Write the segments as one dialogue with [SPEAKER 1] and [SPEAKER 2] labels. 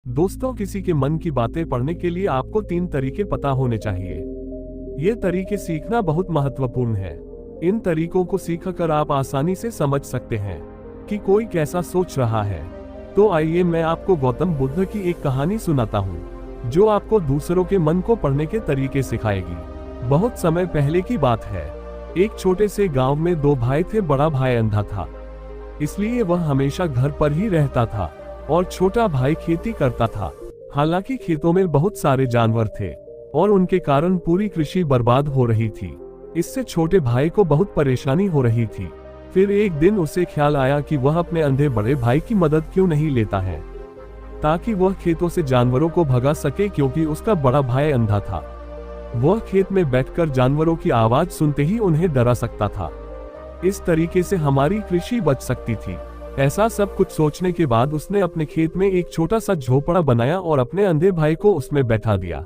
[SPEAKER 1] दोस्तों, किसी के मन की बातें पढ़ने के लिए आपको 3 तरीके पता होने चाहिए। ये तरीके सीखना बहुत महत्वपूर्ण है। इन तरीकों को सीखकर आप आसानी से समझ सकते हैं कि कोई कैसा सोच रहा है। तो आइए मैं आपको गौतम बुद्ध की एक कहानी सुनाता हूँ जो आपको दूसरों के मन को पढ़ने के तरीके सिखाएगी। बहुत समय पहले की बात है। एक छोटे से गांव में 2 भाई थे। बड़ा भाई अंधा था, इसलिए वह हमेशा घर पर ही रहता था और छोटा भाई खेती करता था। हालांकि खेतों में बहुत सारे जानवर थे और उनके कारण पूरी कृषि बर्बाद हो रही थी। इससे छोटे भाई को बहुत परेशानी हो रही थी। फिर एक दिन उसे ख्याल आया कि वह अपने अंधे बड़े भाई की मदद क्यों नहीं लेता है, ताकि वह खेतों से जानवरों को भगा सके, क्योंकि उसका बड़ा भाई अंधा था। वह खेत में बैठकर जानवरों की आवाज सुनते ही उन्हें डरा सकता था। इस तरीके से हमारी कृषि बच सकती थी। ऐसा सब कुछ सोचने के बाद उसने अपने खेत में एक छोटा सा झोपड़ा बनाया और अपने अंधे भाई को उसमें बैठा दिया।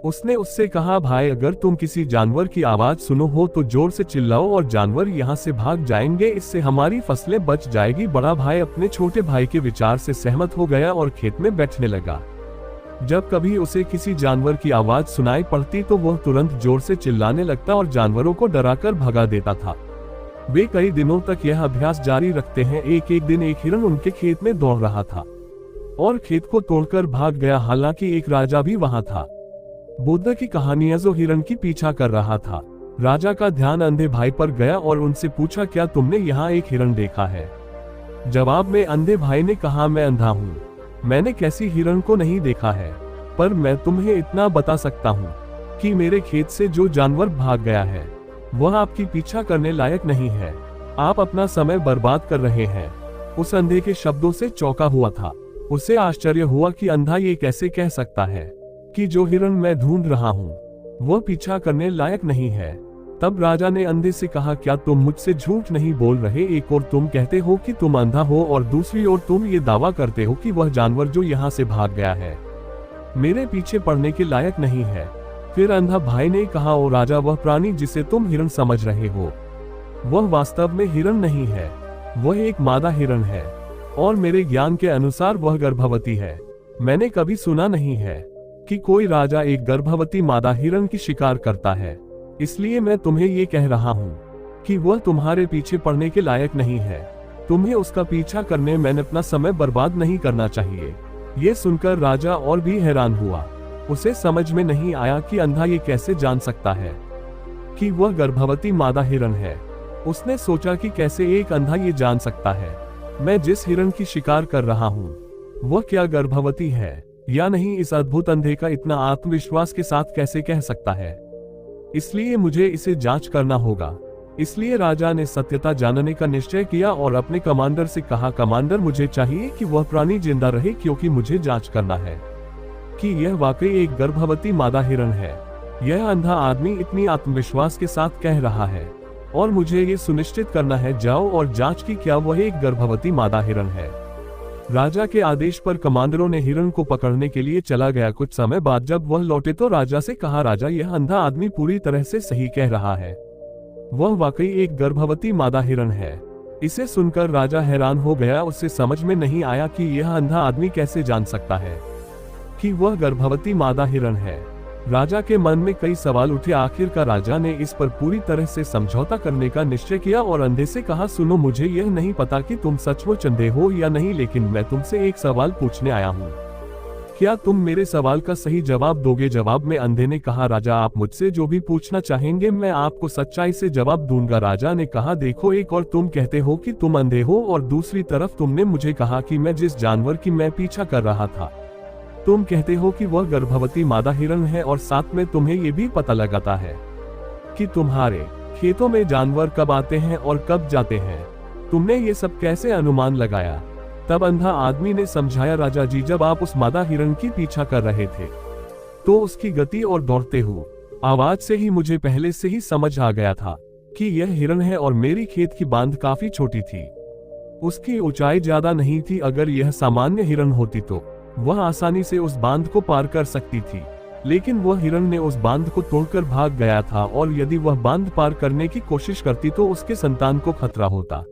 [SPEAKER 1] उसने उससे कहा, भाई, अगर तुम किसी जानवर की आवाज सुनो हो तो जोर से चिल्लाओ और जानवर यहाँ से भाग जाएंगे। इससे हमारी फसलें बच जाएगी। बड़ा भाई अपने छोटे भाई के विचार से सहमत हो गया और खेत में बैठने लगा। जब कभी उसे किसी जानवर की आवाज सुनाई पड़ती तो वह तुरंत जोर से चिल्लाने लगता और जानवरों को डराकर भगा देता था। वे कई दिनों तक यह अभ्यास जारी रखते हैं। एक दिन एक हिरन उनके खेत में दौड़ रहा था और खेत को तोड़कर भाग गया। हालांकि एक राजा भी वहां था। बुद्ध की कहानी है जो हिरन की पीछा कर रहा था। राजा का ध्यान अंधे भाई पर गया और उनसे पूछा, क्या तुमने यहाँ एक हिरन देखा है? जवाब में अंधे भाई ने कहा, मैं अंधा हूँ, मैंने किसी हिरन को नहीं देखा है, पर मैं तुम्हें इतना बता सकता हूँ कि मेरे खेत से जो जानवर भाग गया है वह आपकी पीछा करने लायक नहीं है। आप अपना समय बर्बाद कर रहे हैं। उस अंधे के शब्दों से चौंका हुआ था। उसे आश्चर्य हुआ कि अंधा ये कैसे कह सकता है कि जो हिरन मैं ढूंढ रहा हूँ वह पीछा करने लायक नहीं है। तब राजा ने अंधे से कहा, क्या तुम मुझसे झूठ नहीं बोल रहे? एक और तुम कहते हो कि तुम अंधा हो और दूसरी ओर तुम ये दावा करते हो कि वह जानवर जो यहाँ से भाग गया है मेरे पीछे पड़ने के लायक नहीं है। फिर अंधा भाई ने कहा, ओ राजा, वह प्राणी जिसे तुम हिरन समझ रहे हो वह वास्तव में हिरन नहीं है, वह एक मादा हिरन है और मेरे ज्ञान के अनुसार वह गर्भवती है। मैंने कभी सुना नहीं है कि कोई राजा एक गर्भवती मादा हिरन की शिकार करता है। इसलिए मैं तुम्हें ये कह रहा हूँ कि वह तुम्हारे पीछे पड़ने के लायक नहीं है। तुम्हें उसका पीछा करने में अपना समय बर्बाद नहीं करना चाहिए। ये सुनकर राजा और भी हैरान हुआ। उसे समझ में नहीं आया कि अंधा ये कैसे जान सकता है कि वह गर्भवती मादा हिरन है। उसने सोचा कि कैसे एक अंधा ये जान सकता है मैं जिस हिरन की शिकार कर रहा हूँ वह क्या गर्भवती है या नहीं। इस अद्भुत अंधे का इतना आत्मविश्वास के साथ कैसे कह सकता है? इसलिए मुझे इसे जांच करना होगा। इसलिए राजा ने सत्यता जानने का निश्चय किया और अपने कमांडर से कहा, कमांडर, मुझे चाहिए कि वह प्राणी जिंदा रहे, क्योंकि मुझे जांच करना है कि यह वाकई एक गर्भवती मादा हिरन है। यह अंधा आदमी इतनी आत्मविश्वास के साथ कह रहा है और मुझे ये सुनिश्चित करना है। जाओ और जांच की क्या वह एक गर्भवती मादा हिरन है। राजा के आदेश पर कमांडरों ने हिरन को पकड़ने के लिए चला गया। कुछ समय बाद जब वह लौटे तो राजा से कहा, राजा, यह अंधा आदमी पूरी तरह से सही कह रहा है, वह वाकई एक गर्भवती मादा हिरन है। इसे सुनकर राजा हैरान हो गया। उसे समझ में नहीं आया कि यह अंधा आदमी कैसे जान सकता है कि वह गर्भवती मादा हिरन है। राजा के मन में कई सवाल उठे। आखिरकार राजा ने इस पर पूरी तरह से समझौता करने का निश्चय किया और अंधे से कहा, सुनो, मुझे यह नहीं पता कि तुम सचमुच अंधे हो या नहीं, लेकिन मैं तुमसे एक सवाल पूछने आया हूँ। क्या तुम मेरे सवाल का सही जवाब दोगे? जवाब में अंधे ने कहा, राजा, आप मुझसे जो भी पूछना चाहेंगे मैं आपको सच्चाई से जवाब दूंगा। राजा ने कहा, देखो, एक और तुम कहते हो कि तुम अंधे हो और दूसरी तरफ तुमने मुझे कहा कि मैं जिस जानवर की मैं पीछा कर रहा था तुम कहते हो कि वह गर्भवती मादा हिरन है, और साथ में तुम्हें यह भी पता लगाता है कि तुम्हारे खेतों में जानवर कब आते हैं और कब जाते हैं। तुमने ये सब कैसे अनुमान लगाया? तब अंधा आदमी ने समझाया, राजा जी, जब आप उस मादा हिरन की पीछा कर रहे थे तो उसकी गति और दौड़ते हुए आवाज से ही मुझे पहले से ही समझ आ गया था कि यह हिरन है और मेरी खेत की बांध काफी छोटी थी, उसकी ऊंचाई ज्यादा नहीं थी। अगर यह सामान्य हिरन होती तो वह आसानी से उस बांध को पार कर सकती थी, लेकिन वह हिरन ने उस बांध को तोड़कर भाग गया था और यदि वह बांध पार करने की कोशिश करती तो उसके संतान को खतरा होता।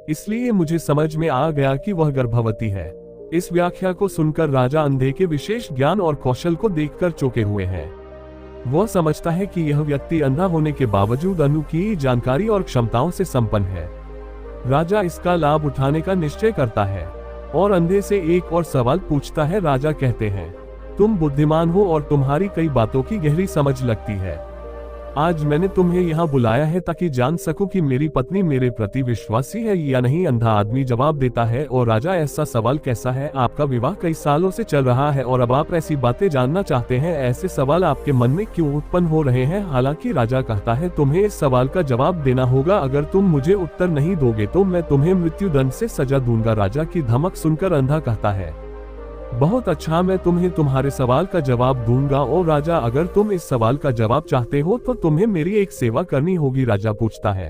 [SPEAKER 1] इसलिए मुझे समझ में आ गया कि वह गर्भवती है। इस व्याख्या को सुनकर राजा अंधे के विशेष ज्ञान और कौशल को देखकर चौंके हुए हैं। वह समझता है कि यह व्यक्ति अंधा होने के बावजूद अनूठी जानकारी और क्षमताओं से संपन्न है। राजा इसका लाभ उठाने का निश्चय करता है और अंधे से एक और सवाल पूछता है। राजा कहते हैं, तुम बुद्धिमान हो और तुम्हारी कई बातों की गहरी समझ लगती है। आज मैंने तुम्हें यहाँ बुलाया है ताकि जान सकूं कि मेरी पत्नी मेरे प्रति विश्वासी है या नहीं। अंधा आदमी जवाब देता है, और राजा ऐसा सवाल कैसा है? आपका विवाह कई सालों से चल रहा है और अब आप ऐसी बातें जानना चाहते हैं। ऐसे सवाल आपके मन में क्यों उत्पन्न हो रहे हैं? हालांकि राजा कहता है, तुम्हें इस सवाल का जवाब देना होगा। अगर तुम मुझे उत्तर नहीं दोगे तो मैं तुम्हें मृत्युदंड से सजा दूंगा। राजा की धमक सुनकर अंधा कहता है, बहुत अच्छा, मैं तुम्हें तुम्हारे सवाल का जवाब दूंगा। और राजा, अगर तुम इस सवाल का जवाब चाहते हो तो तुम्हें मेरी एक सेवा करनी होगी। राजा पूछता है,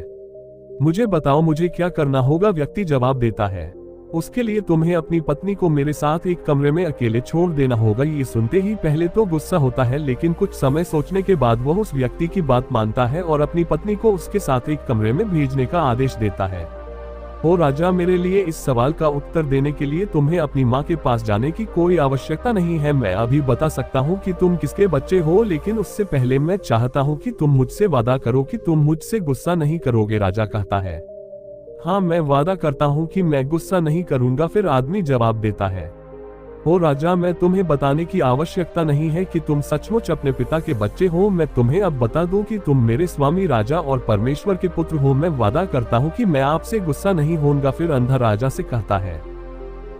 [SPEAKER 1] मुझे बताओ मुझे क्या करना होगा? व्यक्ति जवाब देता है, उसके लिए तुम्हें अपनी पत्नी को मेरे साथ एक कमरे में अकेले छोड़ देना होगा। ये सुनते ही पहले तो गुस्सा होता है, लेकिन कुछ समय सोचने के बाद वह उस व्यक्ति की बात मानता है और अपनी पत्नी को उसके साथ एक कमरे में भेजने का आदेश देता है। ओ राजा, मेरे लिए इस सवाल का उत्तर देने के लिए तुम्हें अपनी माँ के पास जाने की कोई आवश्यकता नहीं है। मैं अभी बता सकता हूँ कि तुम किसके बच्चे हो, लेकिन उससे पहले मैं चाहता हूँ कि तुम मुझसे वादा करो कि तुम मुझसे गुस्सा नहीं करोगे। राजा कहता है, हाँ, मैं वादा करता हूँ कि मैं गुस्सा नहीं करूंगा। फिर आदमी जवाब देता है, ओ राजा, मैं तुम्हें बताने की आवश्यकता नहीं है कि तुम सचमुच अपने पिता के बच्चे हो। मैं तुम्हें अब बता दूं कि तुम मेरे स्वामी राजा और परमेश्वर के पुत्र हो। मैं वादा करता हूं कि मैं आपसे गुस्सा नहीं होऊंगा। फिर अंधा राजा से कहता है,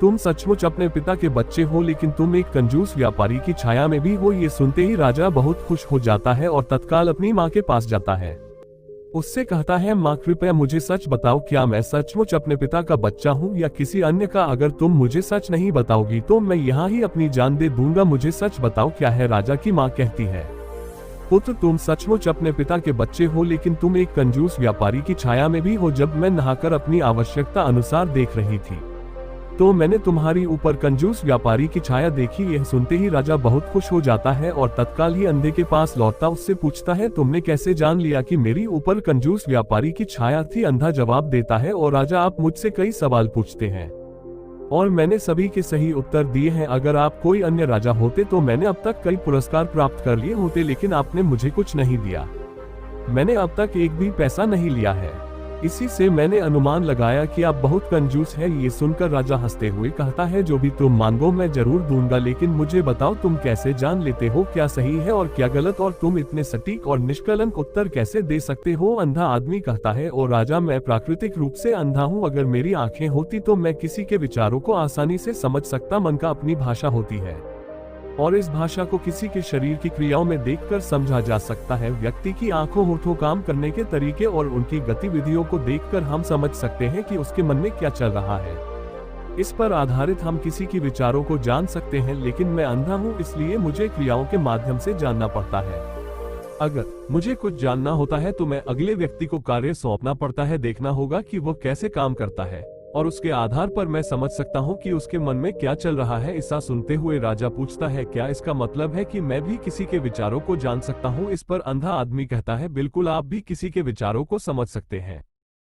[SPEAKER 1] तुम सचमुच अपने पिता के बच्चे हो, लेकिन तुम एक कंजूस व्यापारी की छाया में भी हो। ये सुनते ही राजा बहुत खुश हो जाता है और तत्काल अपनी माँ के पास जाता है। उससे कहता है, माँ, कृपया मुझे सच बताओ, क्या मैं सचमुच अपने पिता का बच्चा हूँ या किसी अन्य का? अगर तुम मुझे सच नहीं बताओगी तो मैं यहाँ ही अपनी जान दे दूंगा। मुझे सच बताओ, क्या है? राजा की माँ कहती है, पुत्र, तुम सचमुच अपने पिता के बच्चे हो, लेकिन तुम एक कंजूस व्यापारी की छाया में भी हो। जब मैं नहाकर अपनी आवश्यकता अनुसार देख रही थी तो मैंने तुम्हारी ऊपर कंजूस व्यापारी की छाया देखी। यह सुनते ही राजा बहुत खुश हो जाता है और तत्काल ही अंधे के पास लौटता उससे पूछता है, तुमने कैसे जान लिया कि मेरी ऊपर कंजूस व्यापारी की छाया थी? अंधा जवाब देता है, और राजा, आप मुझसे कई सवाल पूछते हैं और मैंने सभी के सही उत्तर दिए हैं। अगर आप कोई अन्य राजा होते तो मैंने अब तक कई पुरस्कार प्राप्त कर लिए होते, लेकिन आपने मुझे कुछ नहीं दिया। मैंने अब तक एक भी पैसा नहीं लिया है। इसी से मैंने अनुमान लगाया कि आप बहुत कंजूस है। ये सुनकर राजा हंसते हुए कहता है, जो भी तुम मांगो मैं जरूर दूंगा, लेकिन मुझे बताओ तुम कैसे जान लेते हो क्या सही है और क्या गलत, और तुम इतने सटीक और निष्कलंक उत्तर कैसे दे सकते हो? अंधा आदमी कहता है, और राजा, मैं प्राकृतिक रूप से अंधा हूँ। अगर मेरी आंखें होती तो मैं किसी के विचारों को आसानी से समझ सकता। मन का अपनी भाषा होती है और इस भाषा को किसी के शरीर की क्रियाओं में देखकर समझा जा सकता है। व्यक्ति की आंखों, होठों, काम करने के तरीके और उनकी गतिविधियों को देखकर हम समझ सकते हैं कि उसके मन में क्या चल रहा है। इस पर आधारित हम किसी की विचारों को जान सकते हैं, लेकिन मैं अंधा हूँ, इसलिए मुझे क्रियाओं के माध्यम से जानना पड़ता है। अगर मुझे कुछ जानना होता है तो मैं अगले व्यक्ति को कार्य सौंपना पड़ता है। देखना होगा कि वह कैसे काम करता है और उसके आधार पर मैं समझ सकता हूँ कि उसके मन में क्या चल रहा है। ऐसा सुनते हुए राजा पूछता है, क्या इसका मतलब है कि मैं भी किसी के विचारों को जान सकता हूँ? इस पर अंधा आदमी कहता है, बिल्कुल, आप भी किसी के विचारों को समझ सकते हैं।